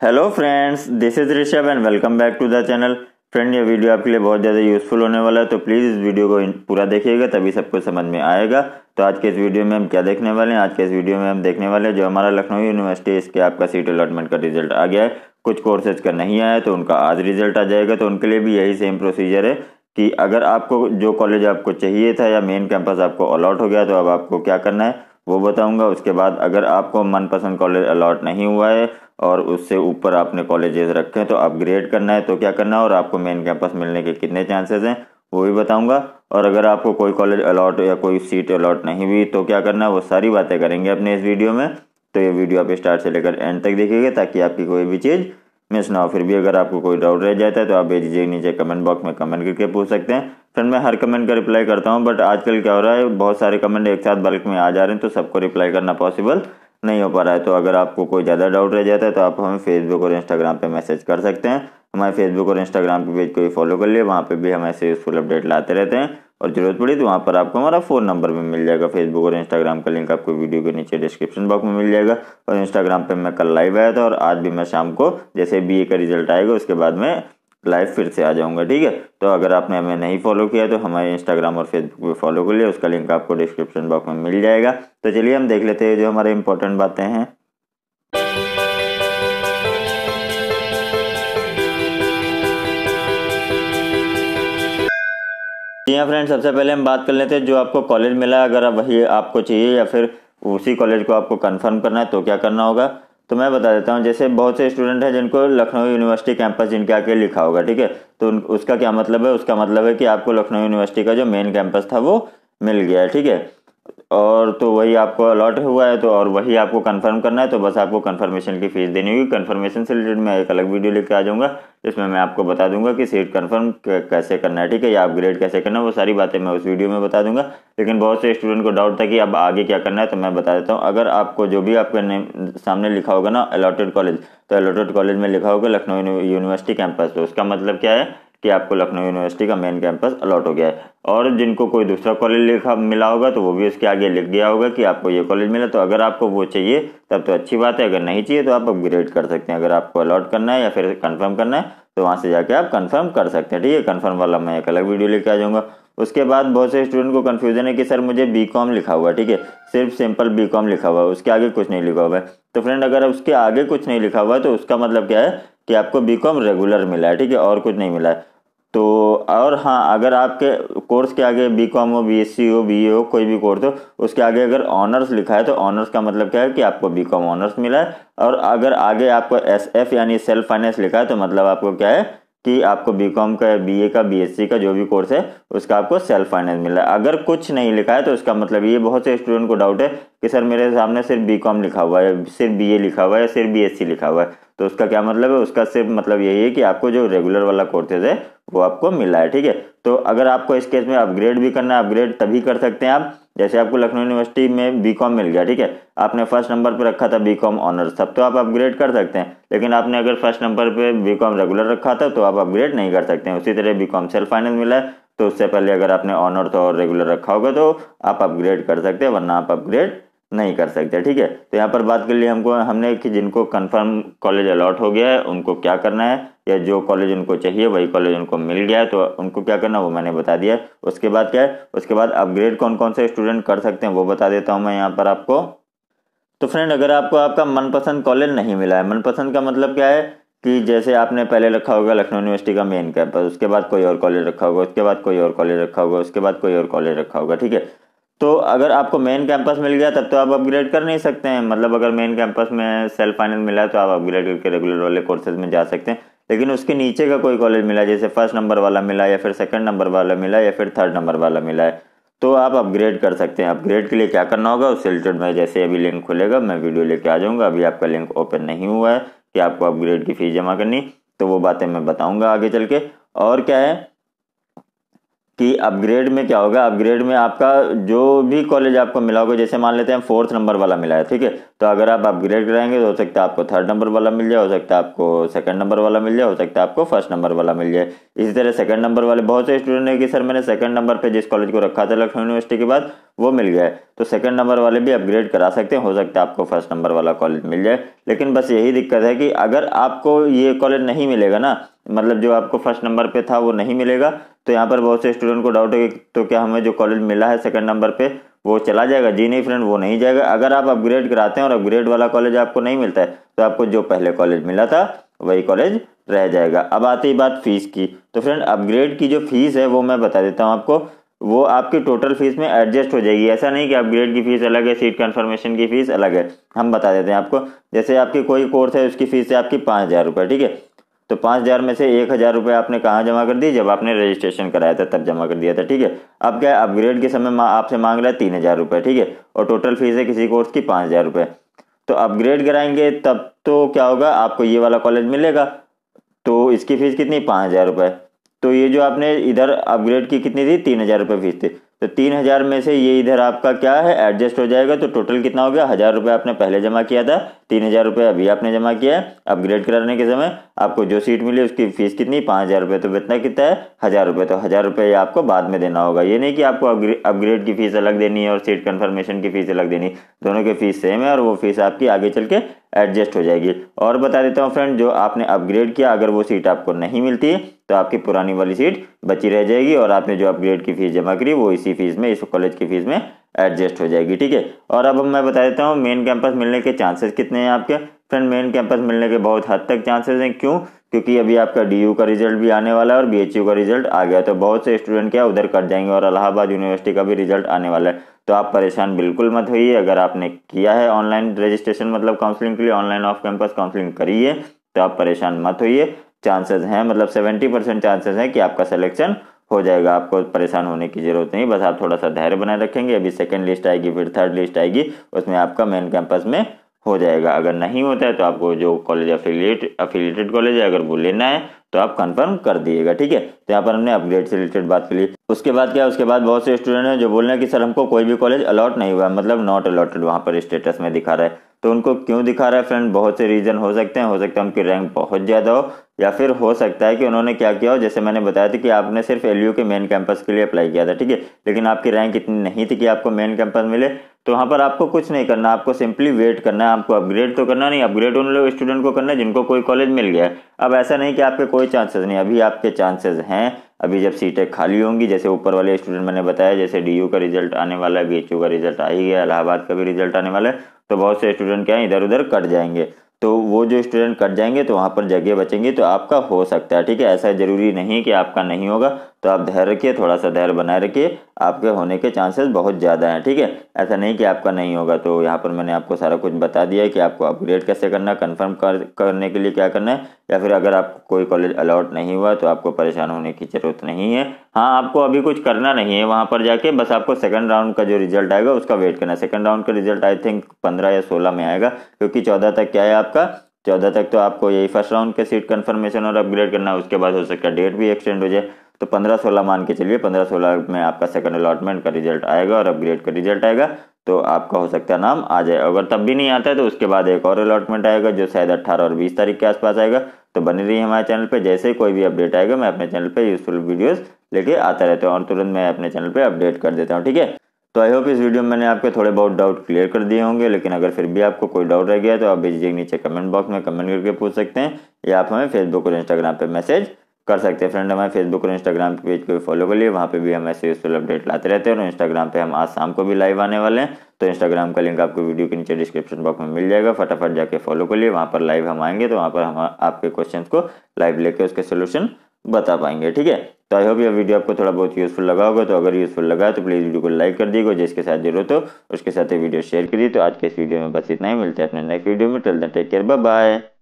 Hello friends, this is Rishabh and welcome back to the channel. Friend, ये video आपके लिए बहुत ज़्यादा यूजफुल होने वाला है, तो प्लीज़ इस वीडियो को पूरा देखिएगा, तभी सबको समझ में आएगा। तो आज के इस वीडियो में हम क्या देखने वाले हैं? आज के इस वीडियो में हम देखने वाले हैं जो हमारा लखनऊ यूनिवर्सिटी है, इसके आपका सीट अलॉटमेंट का रिजल्ट आ गया है। कुछ कोर्सेज का नहीं आया तो उनका आज रिजल्ट आ जाएगा। तो उनके लिए भी यही सेम प्रोसीजर है कि अगर आपको जो कॉलेज आपको चाहिए था या मेन कैंपस आपको अलॉट हो गया तो अब आपको क्या करना है वो बताऊंगा। उसके बाद अगर आपको मनपसंद कॉलेज अलॉट नहीं हुआ है और उससे ऊपर आपने कॉलेजेस रखे हैं तो अपग्रेड करना है तो क्या करना है, और आपको मेन कैंपस मिलने के कितने चांसेस हैं वो भी बताऊंगा। और अगर आपको कोई कॉलेज अलॉट या कोई सीट अलॉट नहीं हुई तो क्या करना है, वो सारी बातें करेंगे अपने इस वीडियो में। तो ये वीडियो आप स्टार्ट से लेकर एंड तक देखिएगा ताकि आपकी कोई भी चीज़ मिस ना हो। फिर भी अगर आपको कोई डाउट रह जाता है तो आप भेजिए नीचे कमेंट बॉक्स में कमेंट करके पूछ सकते हैं। फ्रेंड, मैं हर कमेंट का रिप्लाई करता हूं, बट आजकल क्या हो रहा है, बहुत सारे कमेंट एक साथ बल्क में आ जा रहे हैं तो सबको रिप्लाई करना पॉसिबल नहीं हो पा रहा है। तो अगर आपको कोई ज़्यादा डाउट रह जाता है तो आप हमें फेसबुक और इंस्टाग्राम पे मैसेज कर सकते हैं। हमारे फेसबुक और इंस्टाग्राम के पेज को भी फॉलो कर लिए, वहाँ पे भी हम ऐसे यूजफुल अपडेट लाते रहते हैं। और जरूरत पड़ी तो वहाँ पर आपको हमारा फ़ोन नंबर भी मिल जाएगा। फेसबुक और इंस्टाग्राम का लिंक आपको वीडियो के नीचे डिस्क्रिप्शन बॉक्स में मिल जाएगा। और इंस्टाग्राम पे मैं कल लाइव आया था और आज भी मैं शाम को जैसे बीए का रिजल्ट आएगा उसके बाद में लाइव फिर से आ जाऊंगा, ठीक है। तो अगर आपने हमें नहीं फॉलो किया तो हमारे इंस्टाग्राम और फेसबुक पे फॉलो कर लिया, उसका लिंक आपको डिस्क्रिप्शन बॉक्स में मिल जाएगा। तो चलिए हम देख लेते हैं जो हमारे इंपॉर्टेंट बातें हैं। जी हाँ फ्रेंड्स, सबसे पहले हम बात कर लेते हैं जो आपको कॉलेज मिला है, अगर वही आपको चाहिए या फिर उसी कॉलेज को आपको कंफर्म करना है तो क्या करना होगा। तो मैं बता देता हूँ। जैसे बहुत से स्टूडेंट हैं जिनको लखनऊ यूनिवर्सिटी कैंपस जिनके आके लिखा होगा, ठीक है। तो उसका क्या मतलब है? उसका मतलब है कि आपको लखनऊ यूनिवर्सिटी का जो मेन कैंपस था वो मिल गया है, ठीक है। और तो वही आपको अलॉट हुआ है तो और वही आपको कंफर्म करना है। तो बस आपको कंफर्मेशन की फीस देनी होगी। कंफर्मेशन से रिलेटेड मैं एक अलग वीडियो लेके आ जाऊंगा जिसमें मैं आपको बता दूंगा कि सीट कंफर्म कैसे करना है, ठीक है, या अपग्रेड कैसे करना है। वो सारी बातें मैं उस वीडियो में बता दूंगा। लेकिन बहुत से स्टूडेंट को डाउट था कि अब आगे क्या करना है, तो मैं बता देता हूँ। अगर आपको जो भी आपके नेम सामने लिखा होगा ना अलॉटेड कॉलेज, तो अलॉटेड कॉलेज में लिखा होगा लखनऊ यूनिवर्सिटी कैंपस, तो उसका मतलब क्या है कि आपको लखनऊ यूनिवर्सिटी का मेन कैंपस अलॉट हो गया है। और जिनको कोई दूसरा कॉलेज लिखा मिला होगा तो वो भी उसके आगे लिख गया होगा कि आपको ये कॉलेज मिला। तो अगर आपको वो चाहिए तब तो अच्छी बात है, अगर नहीं चाहिए तो आप अपग्रेड कर सकते हैं। अगर आपको अलॉट करना है या फिर कंफर्म करना है तो वहाँ से जाके आप कंफर्म कर सकते हैं, ठीक है। कंफर्म वाला मैं एक अलग वीडियो लेके आ जाऊँगा। उसके बाद बहुत से स्टूडेंट को कंफ्यूजन है कि सर मुझे बीकॉम लिखा हुआ, ठीक है, सिर्फ सिंपल बीकॉम लिखा हुआ है, उसके आगे कुछ नहीं लिखा हुआ है। तो फ्रेंड, अगर उसके आगे कुछ नहीं लिखा हुआ है तो उसका मतलब क्या है कि आपको बीकॉम रेगुलर मिला है, ठीक है, और कुछ नहीं मिला है। तो और हाँ, अगर आपके कोर्स के आगे बीकॉम हो, बीएससी हो, बीए हो, कोई भी कोर्स हो, उसके आगे अगर ऑनर्स लिखा है तो ऑनर्स का मतलब क्या है कि आपको बीकॉम ऑनर्स मिला है। और अगर आगे आपको एसएफ यानी सेल्फ फाइनेंस लिखा है तो मतलब आपको क्या है कि आपको बीकॉम का, बीए का, बीएससी का जो भी कोर्स है उसका आपको सेल्फ फाइनेंस मिला है। अगर कुछ नहीं लिखा है तो उसका मतलब ये बहुत से स्टूडेंट को डाउट है कि सर मेरे सामने सिर्फ बीकॉम लिखा हुआ है, सिर्फ बीए लिखा हुआ है, सिर्फ बीएससी लिखा हुआ है। तो उसका क्या मतलब है? उसका सिर्फ मतलब यही है कि आपको जो रेगुलर वाला कोर्सेज है वो आपको मिला है, ठीक है। तो अगर आपको इस केस में अपग्रेड भी करना है, अपग्रेड तभी कर सकते हैं आप। जैसे आपको लखनऊ यूनिवर्सिटी में बीकॉम मिल गया, ठीक है, आपने फर्स्ट नंबर पे रखा था बीकॉम ऑनर्स, तब तो आप अपग्रेड कर सकते हैं। लेकिन आपने अगर फर्स्ट नंबर पे बीकॉम रेगुलर रखा था तो आप अपग्रेड नहीं कर सकते हैं। उसी तरह बीकॉम सेल्फ फाइनेंस मिला है तो उससे पहले अगर आपने ऑनर्स और रेगुलर रखा होगा तो आप अपग्रेड कर सकते हैं, वरना आप अपग्रेड नहीं कर सकते, ठीक है। तो यहाँ पर बात कर ली हमने कि जिनको कंफर्म कॉलेज अलॉट हो गया है उनको क्या करना है, या जो कॉलेज उनको चाहिए वही कॉलेज उनको मिल गया है तो उनको क्या करना है वो मैंने बता दिया है। उसके बाद क्या है, उसके बाद अपग्रेड कौन कौन से स्टूडेंट कर सकते हैं वो बता देता हूँ मैं यहाँ पर आपको। तो फ्रेंड, अगर आपको आपका मनपसंद कॉलेज नहीं मिला है, मनपसंद का मतलब क्या है कि जैसे आपने पहले रखा होगा लखनऊ यूनिवर्सिटी का मेन कैंपस, उसके बाद कोई और कॉलेज रखा होगा, उसके बाद कोई और कॉलेज रखा होगा, उसके बाद कोई और कॉलेज रखा होगा, ठीक है। तो अगर आपको मेन कैंपस मिल गया तब तो आप अपग्रेड कर नहीं सकते हैं। मतलब अगर मेन कैंपस में सेल्फ फाइनेंस मिला है तो आप अपग्रेड करके रेगुलर वाले कोर्सेज में जा सकते हैं। लेकिन उसके नीचे का कोई कॉलेज मिला, जैसे फर्स्ट नंबर वाला मिला या फिर सेकंड नंबर वाला मिला या फिर थर्ड नंबर वाला मिला है, तो आप अपग्रेड कर सकते हैं। अपग्रेड के लिए क्या करना होगा उससे रिलेटेड मैं जैसे अभी लिंक खुलेगा मैं वीडियो लेके आ जाऊंगा। अभी आपका लिंक ओपन नहीं हुआ है कि आपको अपग्रेड की फीस जमा करनी, तो वो बातें मैं बताऊंगा आगे चल के। और क्या है कि अपग्रेड में क्या होगा, अपग्रेड में आपका जो भी कॉलेज आपको मिला होगा, जैसे मान लेते हैं 4th नंबर वाला मिला है, ठीक है, तो अगर आप अपग्रेड कराएंगे तो हो सकता है आपको 3rd नंबर वाला मिल जाए, हो सकता है आपको 2nd नंबर वाला मिल जाए, हो सकता है आपको 1st नंबर वाला मिल जाए। इसी तरह 2nd नंबर वाले बहुत से स्टूडेंट है कि सर मैंने 2nd नंबर पे जिस कॉलेज को रखा था लखनऊ यूनिवर्सिटी के बाद वो मिल गया है, तो 2nd नंबर वाले भी अपग्रेड करा सकते हैं, हो सकता है आपको 1st नंबर वाला कॉलेज मिल जाए। लेकिन बस यही दिक्कत है कि अगर आपको ये कॉलेज नहीं मिलेगा ना, मतलब जो आपको 1st नंबर पे था वो नहीं मिलेगा, तो यहाँ पर बहुत से स्टूडेंट को डाउट है कि तो क्या हमें जो कॉलेज मिला है 2nd नंबर पे वो चला जाएगा। जी नहीं फ्रेंड, वो नहीं जाएगा। अगर आप अपग्रेड कराते हैं और अपग्रेड वाला कॉलेज आपको नहीं मिलता है तो आपको जो पहले कॉलेज मिला था वही कॉलेज रह जाएगा। अब आती है बात फीस की, तो फ्रेंड अपग्रेड की जो फीस है वो मैं बता देता हूँ आपको, वो आपकी टोटल फीस में एडजस्ट हो जाएगी। ऐसा नहीं कि अपग्रेड की फीस अलग है, सीट कंफर्मेशन की फीस अलग है। हम बता देते हैं आपको, जैसे आपकी कोई कोर्स है उसकी फीस है आपकी 5,000 रुपये, ठीक है, तो 5,000 में से 1,000 रुपये आपने कहाँ जमा कर दिए, जब आपने रजिस्ट्रेशन कराया था तब जमा कर दिया था, ठीक है। अब क्या है, अपग्रेड के समय आपसे मांग रहा है 3,000 रुपये, ठीक है, और टोटल फीस है किसी कोर्स की 5,000 रुपये। तो अपग्रेड कराएंगे तब तो क्या होगा, आपको ये वाला कॉलेज मिलेगा, तो इसकी फीस कितनी, 5,000 रुपये। तो ये जो आपने इधर अपग्रेड की कितनी थी, 3,000 रुपये फीस थी, तो 3,000 में से ये इधर आपका क्या है एडजस्ट हो जाएगा, तो टोटल कितना हो गया, 1,000 रुपये आपने पहले जमा किया था, 3,000 रुपये अभी आपने जमा किया है। अपग्रेड कराने के समय आपको जो सीट मिली उसकी फीस कितनी, 5,000 रुपये, तो कितना कितना है 1,000 रुपये, तो 1,000 रुपये आपको बाद में देना होगा। ये नहीं कि आपको अपग्रेड की फीस अलग देनी है और सीट कन्फर्मेशन की फीस अलग देनी, दोनों की फीस सेम है और वो फीस आपकी आगे चल के एडजस्ट हो जाएगी। और बता देता हूँ फ्रेंड, जो आपने अपग्रेड किया अगर वो सीट आपको नहीं मिलती है तो आपकी पुरानी वाली सीट बची रह जाएगी और आपने जो अपग्रेड की फीस जमा करी वो इसी फीस में, इस कॉलेज की फीस में एडजस्ट हो जाएगी, ठीक है। और अब मैं बता देता हूँ मेन कैंपस मिलने के चांसेस कितने हैं आपके। फ्रेंड मेन कैंपस मिलने के बहुत हद तक चांसेस हैं, क्यों, क्योंकि अभी आपका डीयू का रिजल्ट भी आने वाला है और बीएचयू का रिजल्ट आ गया, तो बहुत से स्टूडेंट क्या उधर कट जाएंगे और इलाहाबाद यूनिवर्सिटी का भी रिजल्ट आने वाला है। तो आप परेशान बिल्कुल मत होइए, अगर आपने किया है ऑनलाइन रजिस्ट्रेशन मतलब काउंसलिंग के लिए, ऑनलाइन ऑफ कैंपस काउंसलिंग करी है, तो आप परेशान मत होइए। चांसेस हैं, मतलब 70% चांसेस हैं कि आपका सिलेक्शन हो जाएगा, आपको परेशान होने की जरूरत नहीं, बस आप थोड़ा सा धैर्य बनाए रखेंगे। अभी 2nd लिस्ट आएगी, फिर 3rd लिस्ट आएगी, उसमें आपका मेन कैंपस में हो जाएगा। अगर नहीं होता है तो आपको जो कॉलेज अफिलिएटेड कॉलेज है अगर वो लेना है तो आप कंफर्म कर दिएगा, ठीक है। तो यहाँ पर हमने अपग्रेड से रिलेटेड बात कर ली। उसके बाद क्या, उसके बाद बहुत से स्टूडेंट हैं जो बोल रहे हैं कि सर हमको कोई भी कॉलेज अलॉट नहीं हुआ, मतलब नॉट अलॉटेड वहाँ पर स्टेटस में दिखा रहा है। तो उनको क्यों दिखा रहा है फ्रेंड, बहुत से रीजन हो सकते हैं, हो सकता है उनकी रैंक बहुत ज़्यादा हो, या फिर हो सकता है कि उन्होंने क्या किया हो, जैसे मैंने बताया था कि आपने सिर्फ एलयू के मेन कैंपस के लिए अप्लाई किया था, ठीक है, लेकिन आपकी रैंक इतनी नहीं थी कि आपको मेन कैंपस मिले, तो वहाँ पर आपको कुछ नहीं करना, आपको सिंपली वेट करना है। आपको अपग्रेड तो करना नहीं, अपग्रेड उन लोग स्टूडेंट को करना है जिनको कोई कॉलेज मिल गया है। अब ऐसा नहीं कि आपके कोई चांसेस नहीं, अभी आपके चांसेस हैं। अभी जब सीटें खाली होंगी, जैसे ऊपर वाले स्टूडेंट मैंने बताया, जैसे डीयू का रिजल्ट आने वाला है, बीएचयू का रिजल्ट आ ही गया, इलाहाबाद का भी रिजल्ट आने वाला है, तो बहुत से स्टूडेंट क्या है इधर उधर कट जाएंगे। तो वो जो स्टूडेंट कट जाएंगे तो वहाँ पर जगह बचेंगी, तो आपका हो सकता है, ठीक है, ऐसा जरूरी नहीं कि आपका नहीं होगा। तो आप धैर्य रखिए, थोड़ा सा धैर्य बनाए रखिए, आपके होने के चांसेस बहुत ज़्यादा हैं, ठीक है, ऐसा नहीं कि आपका नहीं होगा। तो यहाँ पर मैंने आपको सारा कुछ बता दिया है कि आपको अपग्रेड कैसे करना है, कन्फर्म करने के लिए क्या करना है, या फिर अगर आपको कोई कॉलेज अलॉट नहीं हुआ तो आपको परेशान होने की जरूरत नहीं है। हाँ, आपको अभी कुछ करना नहीं है वहाँ पर जाके, बस आपको 2nd राउंड का जो रिजल्ट आएगा उसका वेट करना है। 2nd राउंड का रिजल्ट आई थिंक 15 या 16 में आएगा, क्योंकि 14 तक क्या है आपका, 14 तक तो आपको यही 1st राउंड के सीट कंफर्मेशन और अपग्रेड करना है, उसके बाद हो सकता है डेट भी एक्सटेंड हो जाए, तो 15-16 मान के चलिए, 15-16 में आपका 2nd अलॉटमेंट का रिजल्ट आएगा और अपग्रेड का रिजल्ट आएगा, तो आपका हो सकता है नाम आ जाए। अगर तब भी नहीं आता है तो उसके बाद एक और अलॉटमेंट आएगा जो शायद 18 और 20 तारीख के आसपास आएगा। तो बनी रही हमारे चैनल पे, जैसे ही कोई भी अपडेट आएगा मैं अपने चैनल पे यूजफुल वीडियोस लेके आता रहता हूँ और तुरंत मैं अपने चैनल पे अपडेट कर देता हूँ, ठीक है। तो आई होप इस वीडियो में मैंने आपके थोड़े बहुत डाउट क्लियर कर दिए होंगे, लेकिन अगर फिर भी आपको कोई डाउट रह गया तो आप भेजिए नीचे कमेंट बॉक्स में कमेंट करके पूछ सकते हैं, या आप हमें फेसबुक और इंस्टाग्राम पे मैसेज कर सकते हैं। फ्रेंड हमारे फेसबुक और इंस्टाग्राम के पेज को फॉलो कर लिए, वहाँ पे भी हम ऐसे यूजफुल अपडेट लाते रहते हैं, और इंस्टाग्राम पे हम आज शाम को भी लाइव आने वाले हैं, तो इंस्टाग्राम का लिंक आपको वीडियो के नीचे डिस्क्रिप्शन बॉक्स में मिल जाएगा, फटाफट जाके फॉलो कर लिए। वहाँ पर लाइव हम आएंगे तो वहाँ पर हम आपके क्वेश्चन को लाइव लेके उसके सोल्यूशन बता पाएंगे, ठीक है। तो आई होप ये वीडियो आपको थोड़ा बहुत यूजफुल लगा होगा, तो अगर यूजफुल लगा तो प्लीज़ वीडियो को लाइक कर दीजिएगा, जिसके साथ जरूरत हो उसके साथ ये वीडियो शेयर करिए। तो आज के इस वीडियो में बस इतना ही, मिलते हैं अपने नेक्स्ट वीडियो में, till then take care, bye bye.